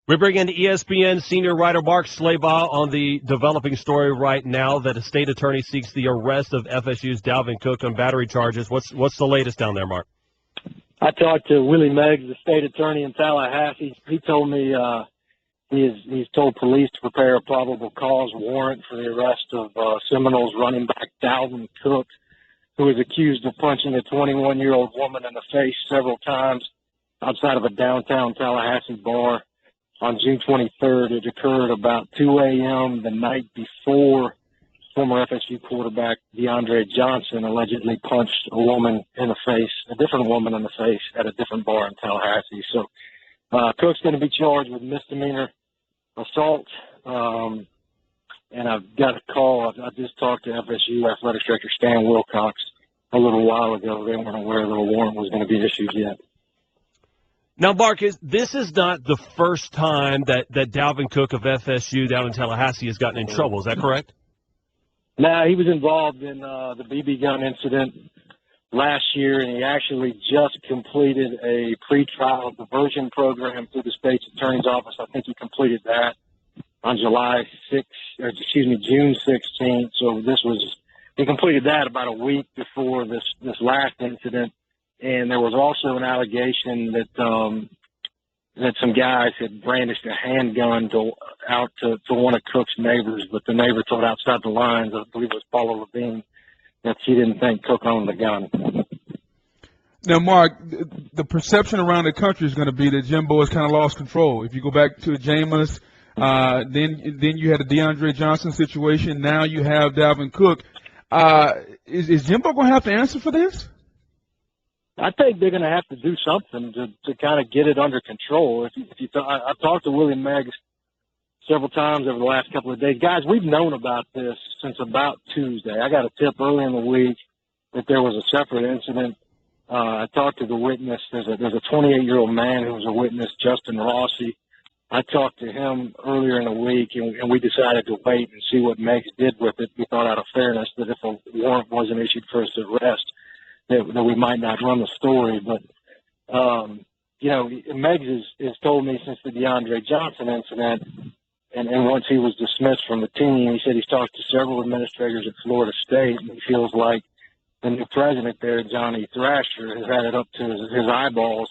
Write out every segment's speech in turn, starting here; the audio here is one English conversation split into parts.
We bring in ESPN senior writer Mark Schlabach on the developing story right now that a state attorney seeks the arrest of FSU's Dalvin Cook on battery charges. What's the latest down there, Mark? I talked to Willie Meggs, the state attorney in Tallahassee. He told me he's told police to prepare a probable cause warrant for the arrest of Seminoles running back Dalvin Cook, who is accused of punching a 21-year-old woman in the face several times outside of a downtown Tallahassee bar. On June 23rd, it occurred about 2 a.m. the night before former FSU quarterback DeAndre Johnson allegedly punched a woman in the face, a different woman in the face at a different bar in Tallahassee. So Cook's going to be charged with misdemeanor assault. And I've got a call. I just talked to FSU Athletic Director Stan Wilcox a little while ago. They weren't aware that a warrant was going to be issued yet. Now, Mark, this is not the first time that Dalvin Cook of FSU down in Tallahassee has gotten in trouble. Is that correct? No, he was involved in the BB gun incident last year, and he actually just completed a pretrial diversion program through the state's attorney's office. I think he completed that on June 16th. So he completed that about a week before this last incident. And there was also an allegation that some guys had brandished a handgun to one of Cook's neighbors, but the neighbor told outside the lines, I believe it was Paula Levine, that she didn't think Cook owned the gun. Now, Mark, the perception around the country is going to be that Jimbo has kind of lost control. If you go back to Jameis, then you had the DeAndre Johnson situation. Now you have Dalvin Cook. Is Jimbo going to have to answer for this? I think they're going to have to do something to kind of get it under control. I've talked to Willie Meggs several times over the last couple of days. Guys, we've known about this since about Tuesday. I got a tip early in the week that there was a separate incident. I talked to the witness. There's a 28-year-old man who was a witness, Justin Rossi. I talked to him earlier in the week, and we decided to wait and see what Meggs did with it. We thought out of fairness that if a warrant wasn't issued for his arrest, that we might not run the story. But, Meggs has told me since the DeAndre Johnson incident, and once he was dismissed from the team, he said he's talked to several administrators at Florida State, and he feels like the new president there, Johnny Thrasher, has had it up to his eyeballs,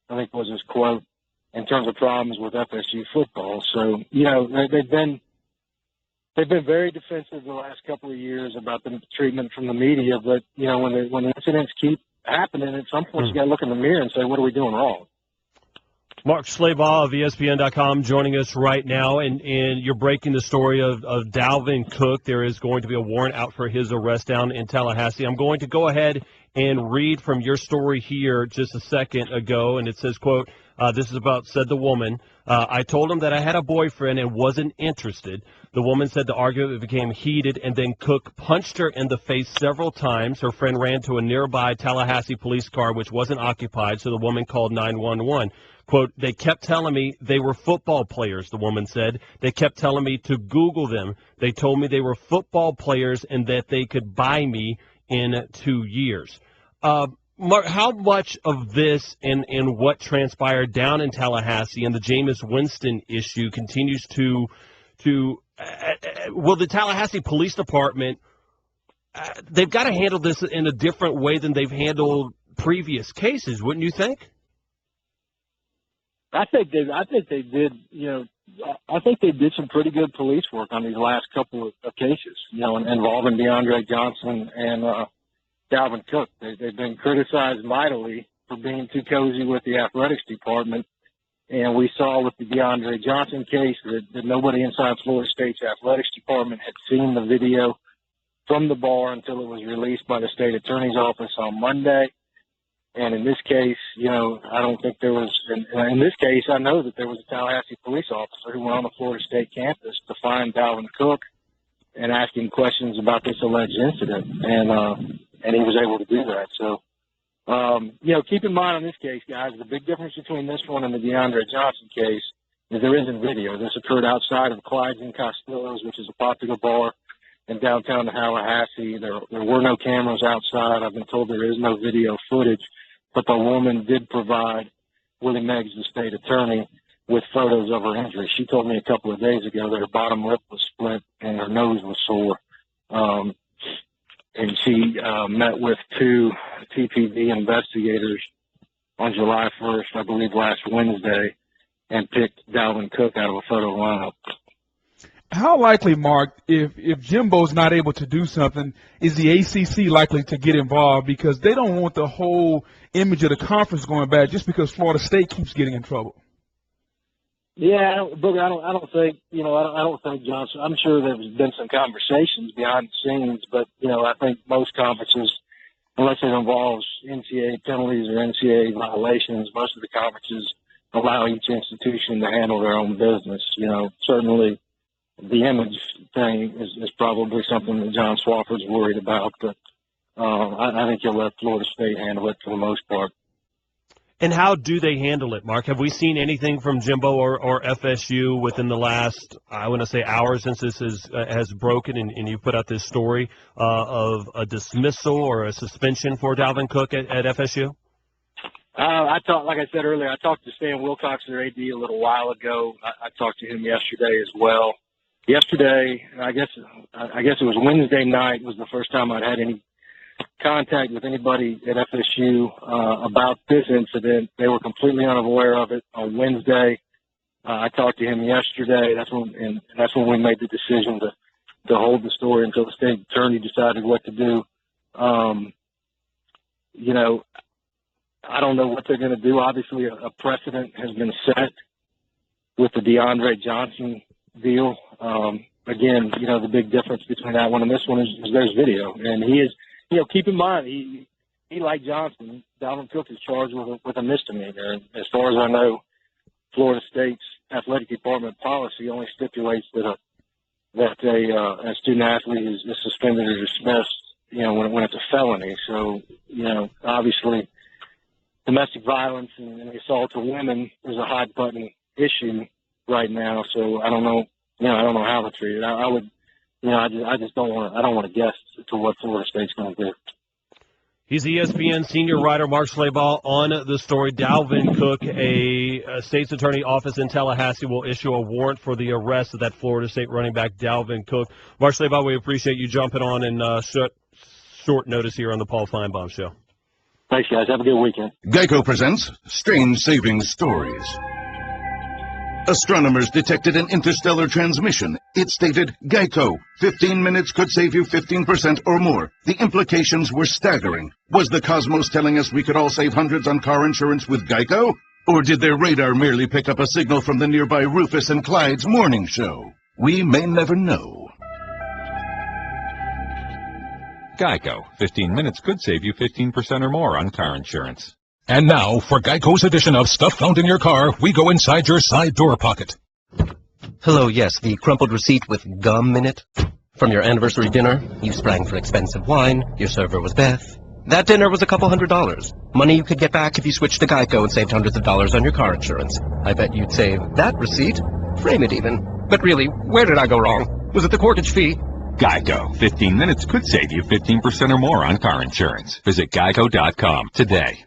I think was his quote, in terms of problems with FSU football. So, they've been very defensive the last couple of years about the treatment from the media, but, when the incidents keep happening, at some point you got to look in the mirror and say, what are we doing wrong? Mark Schlabach of ESPN.com joining us right now, and you're breaking the story of Dalvin Cook. There is going to be a warrant out for his arrest down in Tallahassee. I'm going to go ahead and read from your story here just a second ago, and it says, quote, this is about, said the woman, I told him that I had a boyfriend and wasn't interested. The woman said the argument became heated, and then Cook punched her in the face several times. Her friend ran to a nearby Tallahassee police car, which wasn't occupied, so the woman called 911. Quote, they kept telling me they were football players, the woman said. They kept telling me to Google them. They told me they were football players and that they could buy me in 2 years. Mark, how much of this and what transpired down in Tallahassee and the Jameis Winston issue continues to will the Tallahassee Police Department, they've got to handle this in a different way than they've handled previous cases, wouldn't you think? I think they did. I think they did some pretty good police work on these last couple of cases. Involving DeAndre Johnson and Dalvin Cook. They've been criticized mightily for being too cozy with the athletics department, and we saw with the DeAndre Johnson case that nobody inside Florida State's athletics department had seen the video from the bar until it was released by the state attorney's office on Monday. And in this case, I don't think there was – in this case, I know that there was a Tallahassee police officer who went on the Florida State campus to find Dalvin Cook and ask him questions about this alleged incident. And he was able to do that. So, keep in mind on this case, guys, the big difference between this one and the DeAndre Johnson case is there isn't video. This occurred outside of Clyde's and Costello's, which is a popular bar in downtown Tallahassee. There were no cameras outside. I've been told there is no video footage. But the woman did provide Willie Meggs, the state attorney, with photos of her injury. She told me a couple of days ago that her bottom lip was split and her nose was sore. And she met with 2 TPD investigators on July 1st, I believe last Wednesday, and picked Dalvin Cook out of a photo lineup. How likely, Mark, if Jimbo's not able to do something, is the ACC likely to get involved, because they don't want the whole image of the conference going bad just because Florida State keeps getting in trouble? Yeah, Booger, I don't think, I don't think Johnson. I'm sure there's been some conversations behind the scenes, but I think most conferences, unless it involves NCAA penalties or NCAA violations, most of the conferences allow each institution to handle their own business. Certainly the image thing is probably something that John Swofford's worried about, but I think he'll let Florida State handle it for the most part. And how do they handle it, Mark? Have we seen anything from Jimbo or FSU within the last, I want to say, hours since this has broken and you put out this story of a dismissal or a suspension for Dalvin Cook at FSU? Like I said earlier, I talked to Stan Wilcox, their AD, a little while ago. I talked to him yesterday as well. Yesterday, I guess it was Wednesday night was the first time I'd had any contact with anybody at FSU about this incident. They were completely unaware of it on Wednesday. I talked to him yesterday. That's when we made the decision to hold the story until the state attorney decided what to do. I don't know what they're going to do. Obviously, a precedent has been set with the DeAndre Johnson deal. Again, the big difference between that one and this one is there's video, and he is. Keep in mind, he like Johnson, Dalvin Cook is charged with a misdemeanor. And as far as I know, Florida State's athletic department policy only stipulates that a student athlete is suspended or dismissed, when it's a felony. So, obviously, domestic violence and assault to women is a hot button issue right now. So I don't know, I don't know how to treat it. I just don't want to guess to what Florida State's going to do. He's ESPN senior writer Mark Schlabach on the story. Dalvin Cook, a state's attorney office in Tallahassee, will issue a warrant for the arrest of that Florida State running back Dalvin Cook. Mark Schlabach, we appreciate you jumping on in short notice here on the Paul Finebaum Show. Thanks, guys. Have a good weekend. Geico presents Strange Savings Stories. Astronomers detected an interstellar transmission. It stated, Geico, 15 minutes could save you 15% or more. The implications were staggering. Was the cosmos telling us we could all save hundreds on car insurance with Geico? Or did their radar merely pick up a signal from the nearby Rufus and Clyde's morning show? We may never know. Geico, 15 minutes could save you 15% or more on car insurance. And now, for Geico's edition of Stuff Found in Your Car, we go inside your side door pocket. Hello, yes, the crumpled receipt with gum in it. From your anniversary dinner, you sprang for expensive wine, your server was Beth. That dinner was a couple $100. Money you could get back if you switched to Geico and saved hundreds of dollars on your car insurance. I bet you'd save that receipt, frame it even. But really, where did I go wrong? Was it the corkage fee? Geico, 15 minutes could save you 15% or more on car insurance. Visit geico.com today.